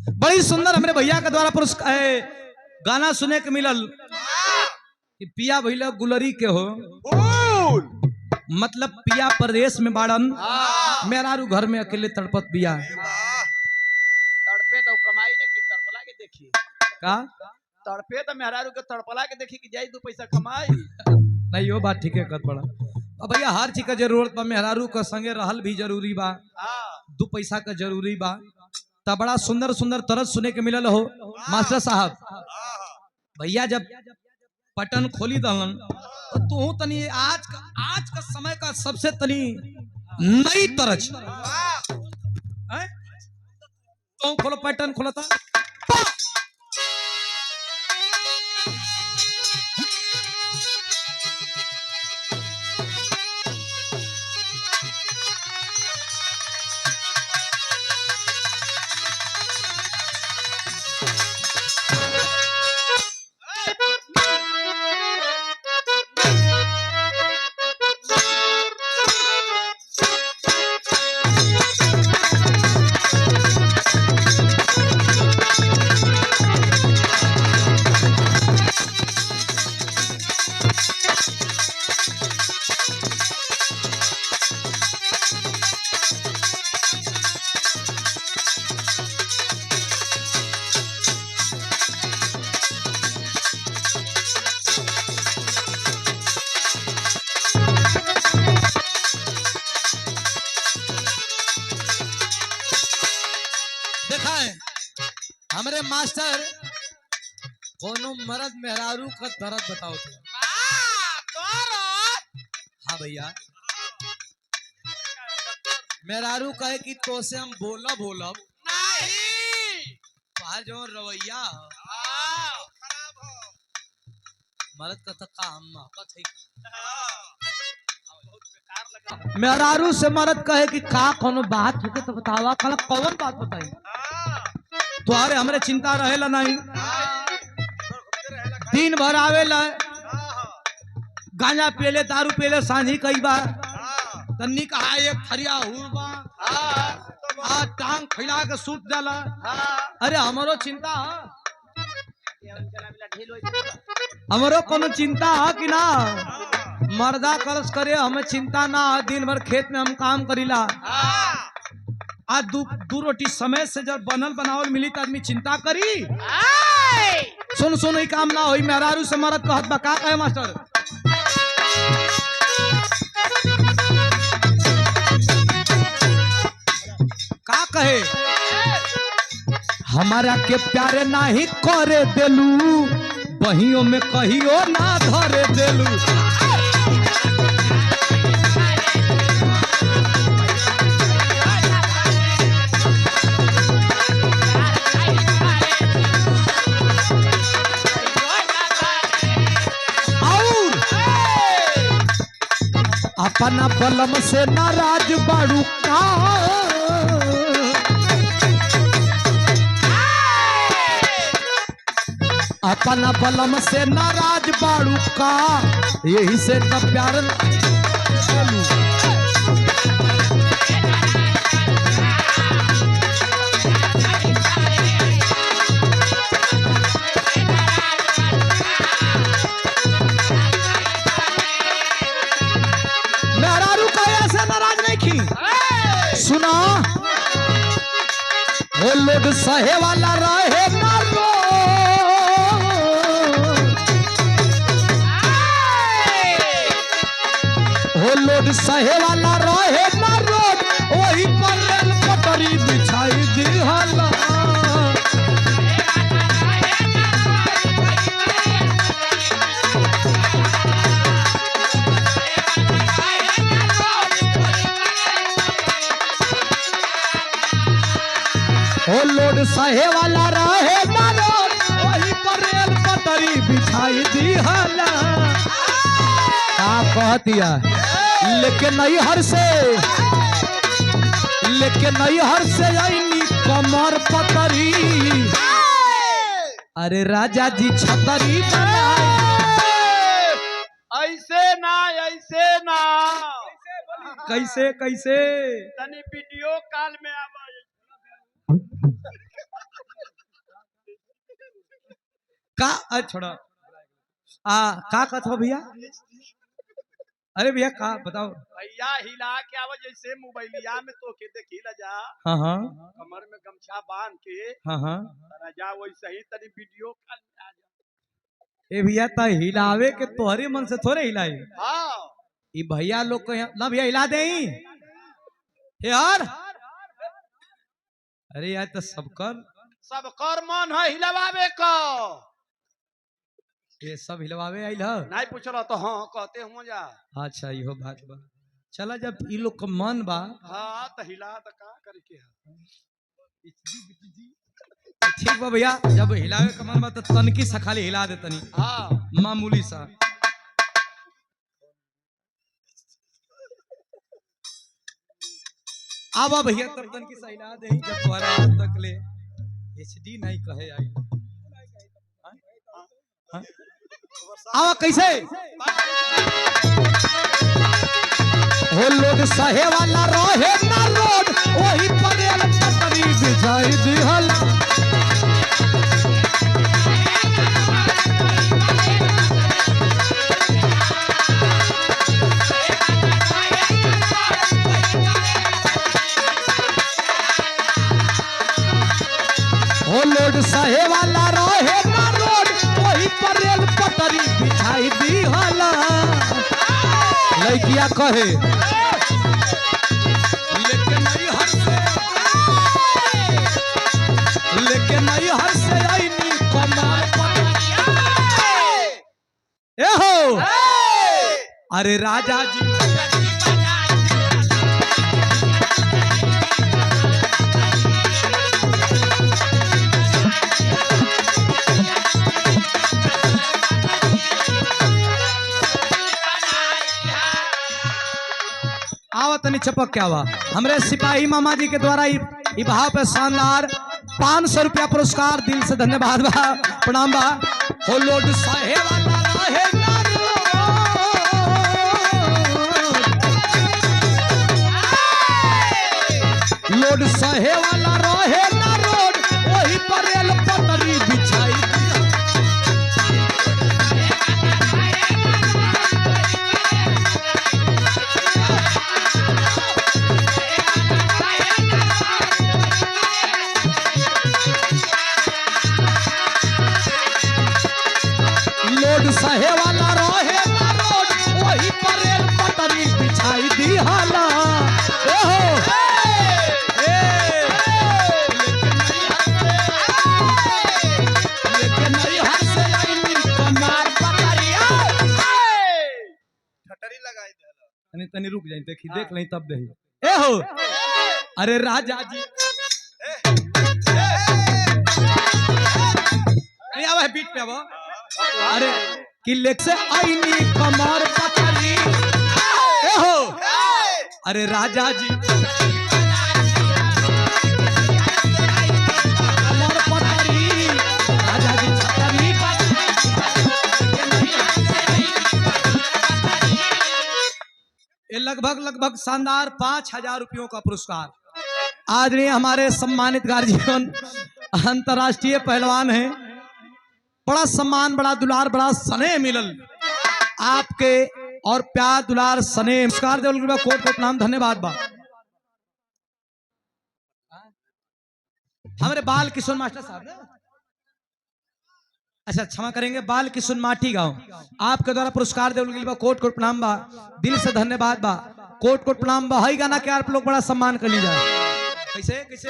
बड़ी सुंदर हमरे भैया के द्वारा गाना सुने के मिलल कि पिया भैया गुलरी के हो, मतलब पिया प्रदेश में बाड़न, मेहरारू घर में अकेले तड़पत पिया। तड़पे तो कमाई ना की तड़पला के देखी का तड़पे तो मेहरारू के तड़पला के देखी कि जाई 2 पैसा कमाई। नहीं वो बात ठीक है कत बड़ा। अब भैया हर चीज का जरूरत बा, मेहरारू का संगे रहल भी जरूरी बा, 2 पैसा का जरूरी बा। तब बड़ा सुंदर सुंदर तरस सुने के मिलल हो मास्टर साहब। भैया जब पटन खोली दहलन तो तू तनी आज का समय का सबसे तनी नई तरज तो खोलो पैटर्न खोला था। देखा है हमारे मास्टर कोनो मर्द मेहरारू का दर्द बताओ थे। हाँ भैया मेहरारू कहे कि तो से हम बोलब नहीं बाहर जो रवैया मर्द का तक मेहरारू से मर्द कहे कि का कोनो बात होके तो बतावा, कल कौन बात बताई तुम्हारे हमरे चिंता रहेला नहीं। दिन भर आवेला गांजा पीले दारू पीले सांझी कई बार तन्नी कहा एक थरिया हुआ टांग फैला के सूत जाला। अरे हमारो चिंता हमारो कोनो चिंता है कि ना, मर्दा कलश करे हमें चिंता ना, दिन भर खेत में हम काम करीला। आज दू रोटी समय से जब बनल बनावल मिली तो आदमी चिंता करी। सुन सुन ही काम ना होई, मेहरारू से मरद कहत बा का कहे मास्टर। का कहे हमारा के प्यारे नाही करे देलू, बहियों में कहियो ना धरे देलू। अपना बलम से नाराज बाड़ू का, अपना बलम से नाराज बाड़ू का, यही से तब प्यार सुना वो लोग सहे वाला रहे ना रो, वो लोग सहे वाला रहे ना रो, वही पर रेल पटरी बिछाई दी हला। वो लोड सहे वाला रहे ना रोड, वही पर रेल पटरी बिछाई दी हला। का कहतिया लेकिन नहीं हर से आईनी कमर पतरी, अरे राजा जी छतरी ऐसे ना कैसे तनी वीडियो कॉल में आवा का छोड़ा का कहत हो भैया? अरे भैया का बताओ। भैया हिला के आवा जैसे मोबाइलिया में तो के देखी ला जा। हाँ हाँ कमर में गमछा बांध के हाँ हाँ। जा वैसे ही तनी वीडियो कॉल में आ जा। ए भैया ता हिलावे के तोहरे मन से थोड़े हिलाई। हाँ ई भैया लोग को ना भैया हिला दे यार। अरे यार तो सबकर मन है हिलवावे का। ये सब हिलवावे आइल ह। नहीं पूछला तो हाँ कहते हुआ जा। अच्छा इहो बात बा। चला जब ई लोग का मन बा हाँ तो हिला तो का करे के ठीक बा भैया। जब हिलावे का मन बा तो तनकी सा खाली हिला दे तनी। हाँ मामूली सा। आवा भैया तब तनकी सा हिला दे जब तुम्हारा आज तक ले एचडी नहीं कहे आई। हाँ? आवा कैसे हो लोग सहे वाला रहे ना रोड वही पर पटरी बिछाई दिहल। हो लोग सहे वाला रहे ना रोड वही पर पटरी बिछाई दिहल। लड़किया कहे लेकिन नहीं हर से आईनी कमाल ए हो। अरे राजा जी तनी चपक क्या हुआ। हमरे सिपाही मामा जी के द्वारा ई भाव पे शानदार 500 रुपया पुरस्कार दिल से धन्यवाद बा प्रणाम बा। हो लोड सहे वाला रहे ना लोड सहे वाला रहे ना रोड वही पर रेल पटरी बिछाई। सहे वाला रहे ना रोड वही पर रेल पटरी बिछाई दी हाला। लेकिन नहीं हर से आईनी कमार पटरिया ठटरी लगाई दे। तनी तनी रुक जाई देखी देख नहीं तब दही ए हो। अरे राजा जी नहीं आवा है बीट पे आवा। अरे किले से आईनी कमर पटरी ए हो। अरे राजा जी कमर पटरी राजा जी छतरी ये लगभग शानदार 5000 रुपयों का पुरस्कार आज ने हमारे सम्मानित गार्जियन अंतर्राष्ट्रीय पहलवान हैं। बड़ा सम्मान बड़ा दुलार बड़ा स्नेह मिलल आपके और प्यार दुलार स्नेह नमस्कार देवल कोट कोट नाम धन्यवाद बा। हमारे बाल किशोर मास्टर साहब ना अच्छा क्षमा करेंगे बाल किशोर माटी गांव आपके द्वारा पुरस्कार देवल बा कोट कोट प्रणाम बा दिल से धन्यवाद बा कोट कोट प्रणाम बा। हई गाना के आप लोग बड़ा सम्मान कर लीजिए कैसे कैसे